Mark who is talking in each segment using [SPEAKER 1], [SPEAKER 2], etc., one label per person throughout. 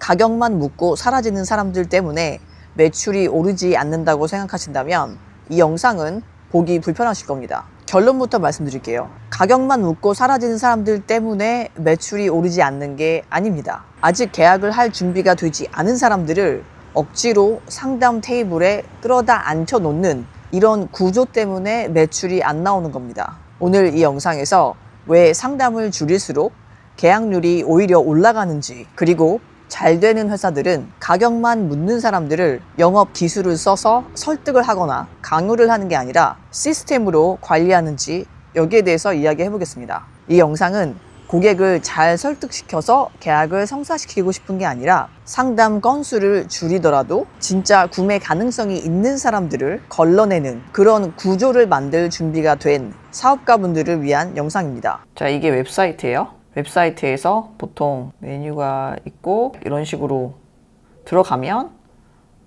[SPEAKER 1] 가격만 묻고 사라지는 사람들 때문에 매출이 오르지 않는다고 생각하신다면 이 영상은 보기 불편하실 겁니다. 결론부터 말씀드릴게요. 가격만 묻고 사라지는 사람들 때문에 매출이 오르지 않는 게 아닙니다. 아직 계약을 할 준비가 되지 않은 사람들을 억지로 상담 테이블에 끌어다 앉혀놓는 이런 구조 때문에 매출이 안 나오는 겁니다. 오늘 이 영상에서 왜 상담을 줄일수록 계약률이 오히려 올라가는지, 그리고 잘 되는 회사들은 가격만 묻는 사람들을 영업 기술을 써서 설득을 하거나 강요를 하는 게 아니라 시스템으로 관리하는지, 여기에 대해서 이야기해 보겠습니다. 이 영상은 고객을 잘 설득시켜서 계약을 성사시키고 싶은 게 아니라 상담 건수를 줄이더라도 진짜 구매 가능성이 있는 사람들을 걸러내는 그런 구조를 만들 준비가 된 사업가분들을 위한 영상입니다. 자, 이게 웹사이트예요. 웹사이트에서 보통 메뉴가 있고 이런 식으로 들어가면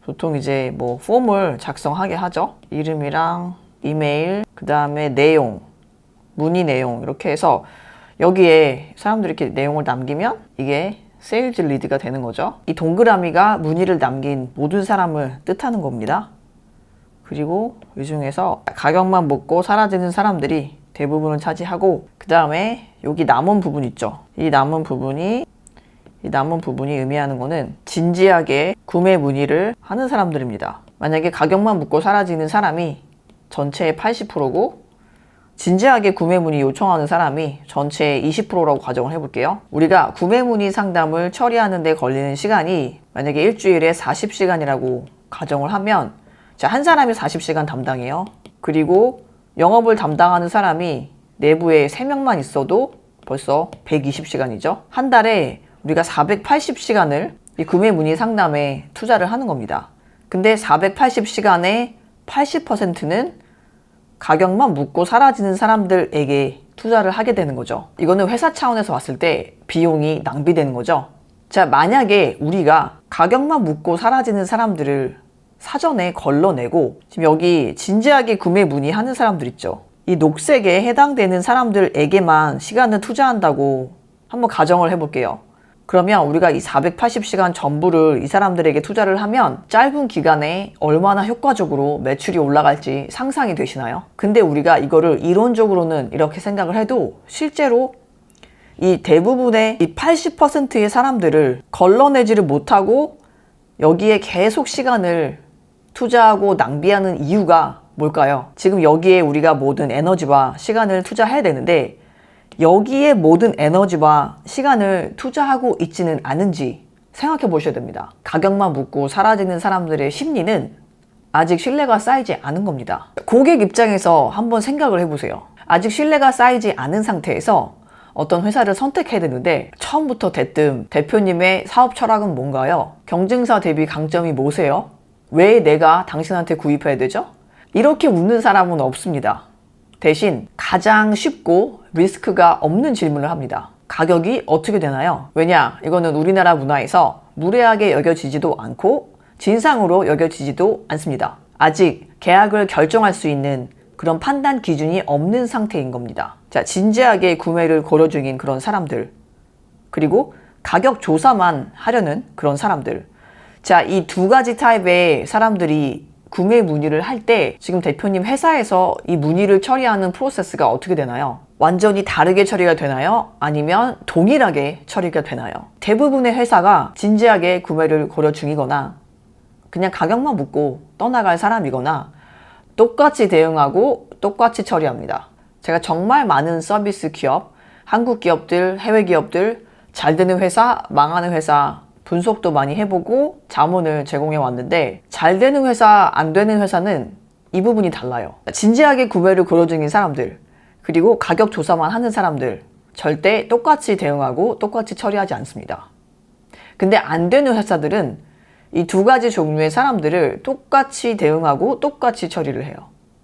[SPEAKER 1] 보통 이제 뭐 폼을 작성하게 하죠. 이름이랑 이메일, 그 다음에 내용, 문의 내용 이렇게 해서 여기에 사람들이 이렇게 내용을 남기면 이게 세일즈 리드가 되는 거죠. 이 동그라미가 문의를 남긴 모든 사람을 뜻하는 겁니다. 그리고 이 중에서 가격만 묻고 사라지는 사람들이 대부분을 차지하고, 그 다음에 여기 남은 부분 있죠. 이 남은 부분이 의미하는 거는 진지하게 구매 문의를 하는 사람들입니다. 만약에 가격만 묻고 사라지는 사람이 전체의 80%고 진지하게 구매 문의 요청하는 사람이 전체의 20%라고 가정을 해볼게요. 우리가 구매 문의 상담을 처리하는 데 걸리는 시간이 만약에 일주일에 40시간이라고 가정을 하면, 자, 한 사람이 40시간 담당해요. 그리고 영업을 담당하는 사람이 내부에 3명만 있어도 벌써 120시간이죠. 한 달에 우리가 480시간을 이 구매 문의 상담에 투자를 하는 겁니다. 근데 480시간의 80%는 가격만 묻고 사라지는 사람들에게 투자를 하게 되는 거죠. 이거는 회사 차원에서 봤을 때 비용이 낭비되는 거죠. 자, 만약에 우리가 가격만 묻고 사라지는 사람들을 사전에 걸러내고, 지금 여기 진지하게 구매 문의하는 사람들 있죠. 이 녹색에 해당되는 사람들에게만 시간을 투자한다고 한번 가정을 해볼게요. 그러면 우리가 이 480시간 전부를 이 사람들에게 투자를 하면 짧은 기간에 얼마나 효과적으로 매출이 올라갈지 상상이 되시나요? 근데 우리가 이거를 이론적으로는 이렇게 생각을 해도 실제로 이 대부분의 이 80%의 사람들을 걸러내지를 못하고 여기에 계속 시간을 투자하고 낭비하는 이유가 뭘까요? 지금 여기에 우리가 모든 에너지와 시간을 투자해야 되는데 여기에 모든 에너지와 시간을 투자하고 있지는 않은지 생각해 보셔야 됩니다. 가격만 묻고 사라지는 사람들의 심리는 아직 신뢰가 쌓이지 않은 겁니다. 고객 입장에서 한번 생각을 해보세요. 아직 신뢰가 쌓이지 않은 상태에서 어떤 회사를 선택해야 되는데 처음부터 대뜸 대표님의 사업 철학은 뭔가요? 경쟁사 대비 강점이 뭐세요? 왜 내가 당신한테 구입해야 되죠? 이렇게 묻는 사람은 없습니다. 대신 가장 쉽고 리스크가 없는 질문을 합니다. 가격이 어떻게 되나요? 왜냐? 이거는 우리나라 문화에서 무례하게 여겨지지도 않고 진상으로 여겨지지도 않습니다. 아직 계약을 결정할 수 있는 그런 판단 기준이 없는 상태인 겁니다. 자, 진지하게 구매를 고려 중인 그런 사람들, 그리고 가격 조사만 하려는 그런 사람들. 자, 이 두 가지 타입의 사람들이 구매 문의를 할 때 지금 대표님 회사에서 이 문의를 처리하는 프로세스가 어떻게 되나요? 완전히 다르게 처리가 되나요? 아니면 동일하게 처리가 되나요? 대부분의 회사가 진지하게 구매를 고려 중이거나 그냥 가격만 묻고 떠나갈 사람이거나 똑같이 대응하고 똑같이 처리합니다. 제가 정말 많은 서비스 기업, 한국 기업들, 해외 기업들, 잘 되는 회사, 망하는 회사 분석도 많이 해보고 자문을 제공해 왔는데, 잘 되는 회사, 안 되는 회사는 이 부분이 달라요. 진지하게 구매를 고려 중인 사람들, 그리고 가격 조사만 하는 사람들 절대 똑같이 대응하고 똑같이 처리하지 않습니다. 근데 안 되는 회사들은 이 두 가지 종류의 사람들을 똑같이 대응하고 똑같이 처리를 해요.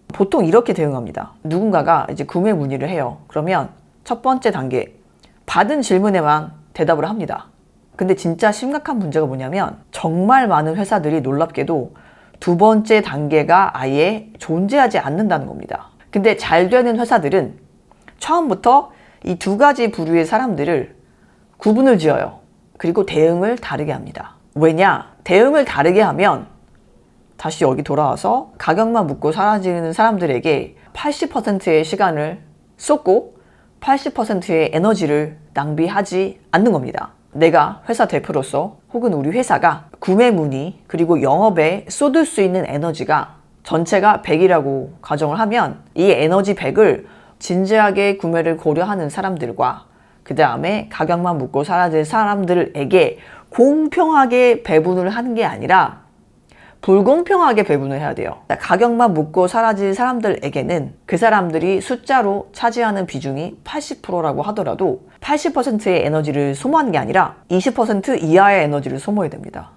[SPEAKER 1] 보통 이렇게 대응합니다. 누군가가 이제 구매 문의를 해요. 그러면 첫 번째 단계, 받은 질문에만 대답을 합니다. 근데 진짜 심각한 문제가 뭐냐면 정말 많은 회사들이 놀랍게도 두 번째 단계가 아예 존재하지 않는다는 겁니다. 근데 잘 되는 회사들은 처음부터 이 두 가지 부류의 사람들을 구분을 지어요. 그리고 대응을 다르게 합니다. 왜냐? 대응을 다르게 하면 다시 여기 돌아와서 가격만 묻고 사라지는 사람들에게 80%의 시간을 쏟고 80%의 에너지를 낭비하지 않는 겁니다. 내가 회사 대표로서 혹은 우리 회사가 구매 문의 그리고 영업에 쏟을 수 있는 에너지가 전체가 100이라고 가정을 하면 이 에너지 100을 진지하게 구매를 고려하는 사람들과 그 다음에 가격만 묻고 사라질 사람들에게 공평하게 배분을 하는 게 아니라 불공평하게 배분을 해야 돼요. 가격만 묻고 사라질 사람들에게는 그 사람들이 숫자로 차지하는 비중이 80%라고 하더라도 80%의 에너지를 소모하는 게 아니라 20% 이하의 에너지를 소모해야 됩니다.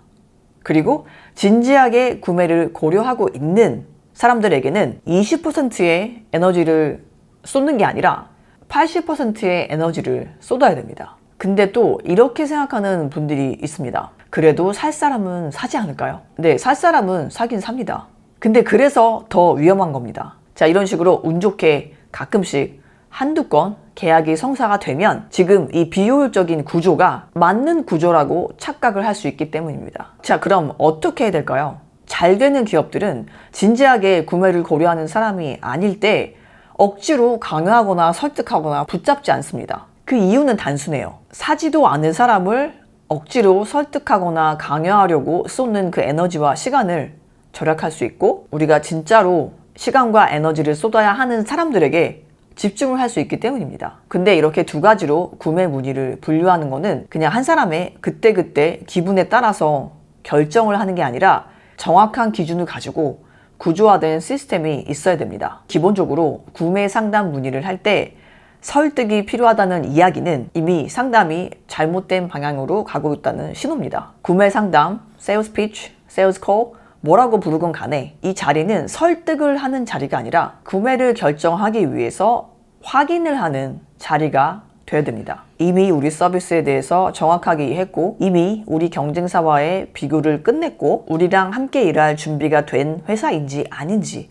[SPEAKER 1] 그리고 진지하게 구매를 고려하고 있는 사람들에게는 20%의 에너지를 쏟는 게 아니라 80%의 에너지를 쏟아야 됩니다. 근데 또 이렇게 생각하는 분들이 있습니다. 그래도 살 사람은 사지 않을까요? 네, 살 사람은 사긴 삽니다. 근데 그래서 더 위험한 겁니다. 자, 이런 식으로 운 좋게 가끔씩 한두 건 계약이 성사가 되면 지금 이 비효율적인 구조가 맞는 구조라고 착각을 할 수 있기 때문입니다. 자, 그럼 어떻게 해야 될까요? 잘 되는 기업들은 진지하게 구매를 고려하는 사람이 아닐 때 억지로 강요하거나 설득하거나 붙잡지 않습니다. 그 이유는 단순해요. 사지도 않은 사람을 억지로 설득하거나 강요하려고 쏟는 그 에너지와 시간을 절약할 수 있고 우리가 진짜로 시간과 에너지를 쏟아야 하는 사람들에게 집중을 할 수 있기 때문입니다. 근데 이렇게 두 가지로 구매 문의를 분류하는 거는 그냥 한 사람의 그때그때 기분에 따라서 결정을 하는 게 아니라 정확한 기준을 가지고 구조화된 시스템이 있어야 됩니다. 기본적으로 구매 상담 문의를 할 때 설득이 필요하다는 이야기는 이미 상담이 잘못된 방향으로 가고 있다는 신호입니다. 구매 상담, 세일즈 피치, 세일즈 콜 뭐라고 부르건 간에 이 자리는 설득을 하는 자리가 아니라 구매를 결정하기 위해서 확인을 하는 자리가 돼야 됩니다. 이미 우리 서비스에 대해서 정확하게 이해했고 이미 우리 경쟁사와의 비교를 끝냈고 우리랑 함께 일할 준비가 된 회사인지 아닌지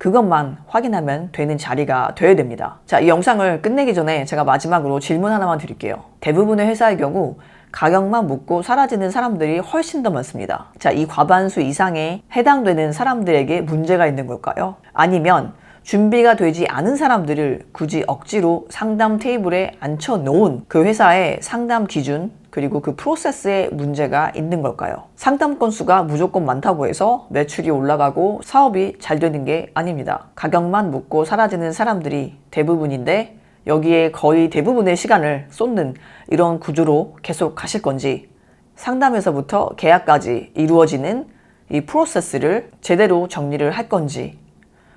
[SPEAKER 1] 그것만 확인하면 되는 자리가 돼야 됩니다. 자, 이 영상을 끝내기 전에 제가 마지막으로 질문 하나만 드릴게요. 대부분의 회사의 경우 가격만 묻고 사라지는 사람들이 훨씬 더 많습니다. 자, 이 과반수 이상에 해당되는 사람들에게 문제가 있는 걸까요? 아니면 준비가 되지 않은 사람들을 굳이 억지로 상담 테이블에 앉혀놓은 그 회사의 상담 기준 그리고 그 프로세스에 문제가 있는 걸까요? 상담 건수가 무조건 많다고 해서 매출이 올라가고 사업이 잘 되는 게 아닙니다. 가격만 묻고 사라지는 사람들이 대부분인데 여기에 거의 대부분의 시간을 쏟는 이런 구조로 계속 가실 건지 상담에서부터 계약까지 이루어지는 이 프로세스를 제대로 정리를 할 건지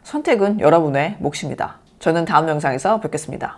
[SPEAKER 1] 선택은 여러분의 몫입니다. 저는 다음 영상에서 뵙겠습니다.